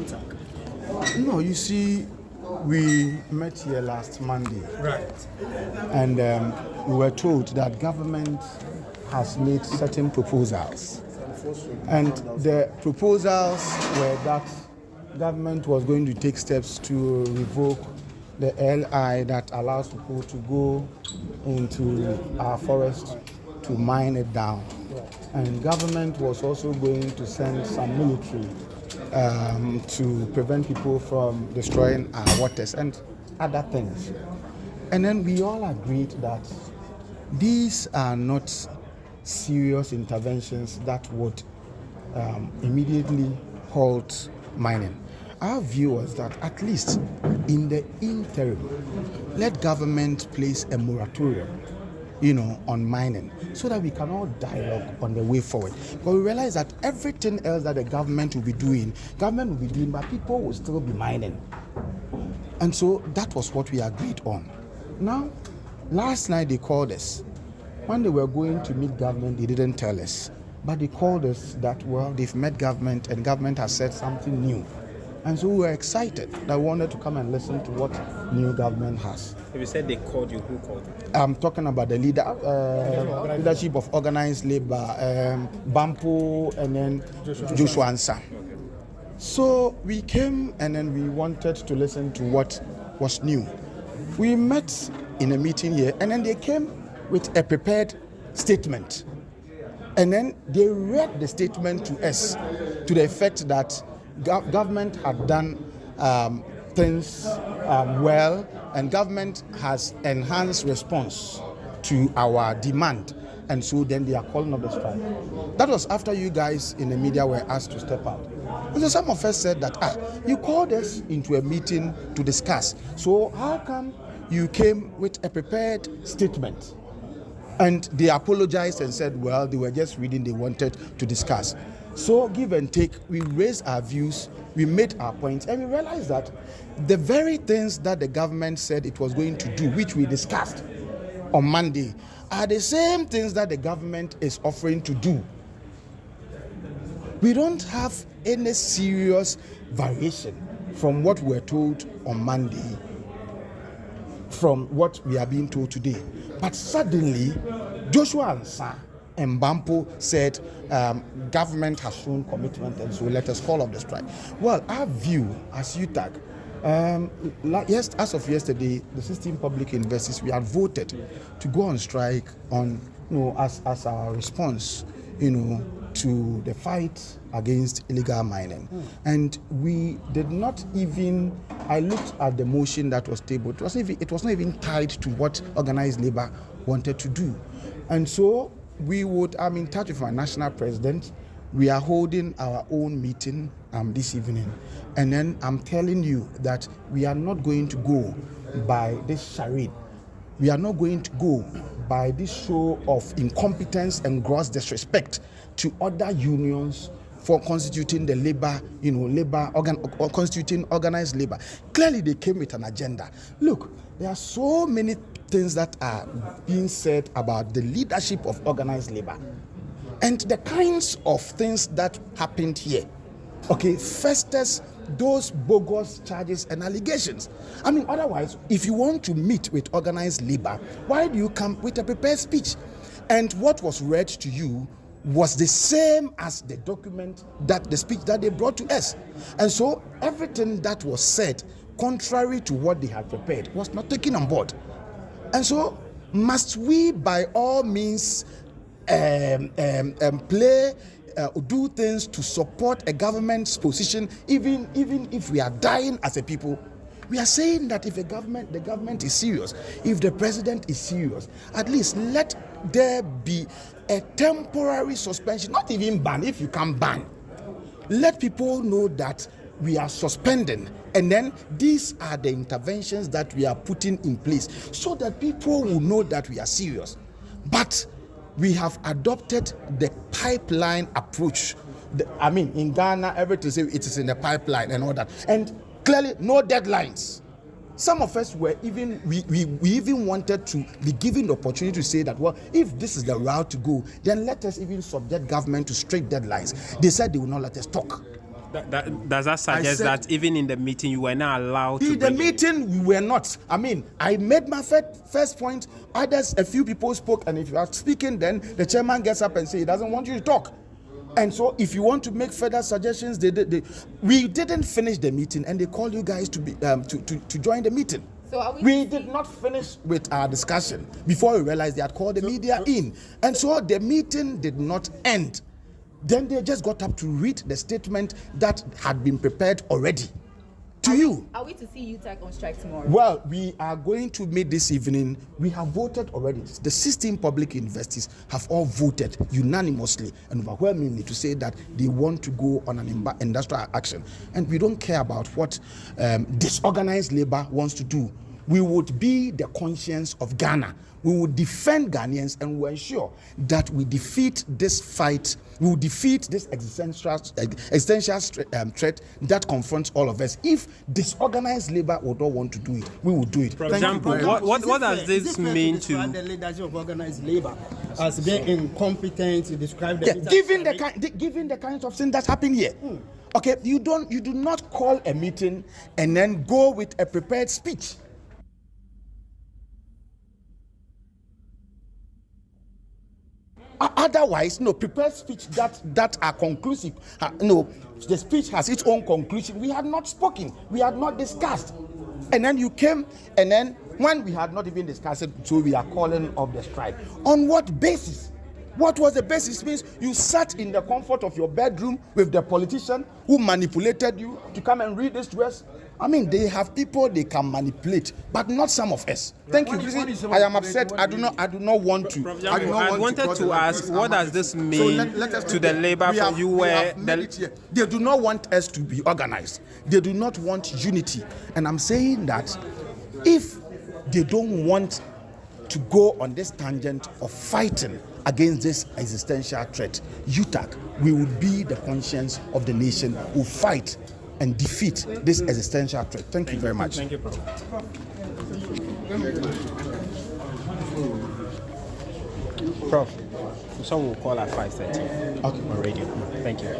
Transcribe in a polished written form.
UTAG? No, you see, we met here last Monday. Right. And we were told that government has made certain proposals. And the proposals were that government was going to take steps to revoke the LI that allows people to go into our forest to mine it down. And government was also going to send some military to prevent people from destroying our waters and other things. And then we all agreed that these are not serious interventions that would immediately halt mining. Our view was that at least in the interim, let government place a moratorium, on mining, so that we can all dialogue on the way forward. But we realize that everything else that the government will be doing, but people will still be mining. And so that was what we agreed on. Now, last night they called us. When they were going to meet government, they didn't tell us. But they called us that, they've met government and government has said something new. And so we were excited that we wanted to come and listen to what new government has. If you said they called you, who called you? I'm talking about the leadership of Organized Labour, Gyampo, and then Joshua Ansa. So we came and then we wanted to listen to what was new. We met in a meeting here and then they came with a prepared statement. And then they read the statement to us to the effect that government had done things well, and government has enhanced response to our demand, and so then they are calling off the strike. That was after you guys in the media were asked to step out. And so some of us said that, you called us into a meeting to discuss, so how come you came with a prepared statement? And they apologized and said, they were just reading, they wanted to discuss. So give and take, we raised our views, we made our points, and we realized that the very things that the government said it was going to do, which we discussed on Monday, are the same things that the government is offering to do. We don't have any serious variation from what we were told on Monday, from what we are being told today. But suddenly, Joshua Ansa and Gyampo said government has shown commitment and so let us call off the strike. Well, our view as UTAG, as of yesterday, the 16 public universities, we had voted to go on strike on, as our response, to the fight against illegal mining. And we did not even, I looked at the motion that was tabled, it was not even tied to what Organized Labour wanted to do. And so I'm in touch with my national president. We are holding our own meeting this evening. And then I'm telling you that we are not going to go by this charade. We are not going to go by this show of incompetence and gross disrespect to other unions for constituting the labor, constituting organized labor. Clearly, they came with an agenda. Look, there are so many things that are being said about the leadership of organized labor and the kinds of things that happened here. Festers those bogus charges and allegations. Otherwise, if you want to meet with organized labor, why do you come with a prepared speech? And what was read to you was the same as the document, that the speech that they brought to us. And so everything that was said, contrary to what they had prepared, was not taken on board. And so must we by all means do things to support a government's position, even if we are dying as a people? We are saying that if the government is serious, if the president is serious, at least let there be a temporary suspension, not even ban. If you can ban, let people know that we are suspending, and then these are the interventions that we are putting in place so that people will know that we are serious. But we have adopted the pipeline approach. In Ghana, everything it is in the pipeline and all that, and clearly no deadlines. Some of us were even, we even wanted to be given the opportunity to say that, if this is the route to go, then let us even subject government to strict deadlines. They said they will not let us talk. Does that suggest that even in the meeting you were not allowed to? In the meeting, we were not. I mean, I made my first point. Others, a few people spoke, and if you are speaking, then the chairman gets up and says he doesn't want you to talk. And so, if you want to make further suggestions, we didn't finish the meeting, and they called you guys to be to join the meeting. So we did not finish with our discussion before we realized they had called the media in, and so the meeting did not end. Then they just got up to read the statement that had been prepared already to you. Are we to see UTAG on strike tomorrow? Well, we are going to meet this evening. We have voted already. The 16 public universities have all voted unanimously and overwhelmingly to say that they want to go on an industrial action. And we don't care about what disorganized labor wants to do. We would be the conscience of Ghana. We will defend Ghanaians and we will ensure that we defeat this fight. We will defeat this existential threat that confronts all of us. If disorganized labor would not want to do it, we will do it. For example, what does this mean to the leadership of organized labor as being incompetent to describe the given the kinds of things that happen here? Okay, you do not call a meeting and then go with a prepared speech. Otherwise, prepared speech that are conclusive. The speech has its own conclusion. We had not spoken. We had not discussed. And then you came, and then when we had not even discussed it, so we are calling off the strike. On what basis? What was the basis? It means you sat in the comfort of your bedroom with the politician who manipulated you to come and read this to us. I mean, they have people they can manipulate, but not some of us. Thank you. I am upset. I do not want to. I wanted to ask, what does this mean to the labor for you where they do not want us to be organized. They do not want unity. And I'm saying that if they don't want to go on this tangent of fighting against this existential threat, UTAG, we will be the conscience of the nation who fight and defeat this existential threat. Thank you very much. Thank you, Prof. Prof, someone will call at 5:30 on radio. Thank you.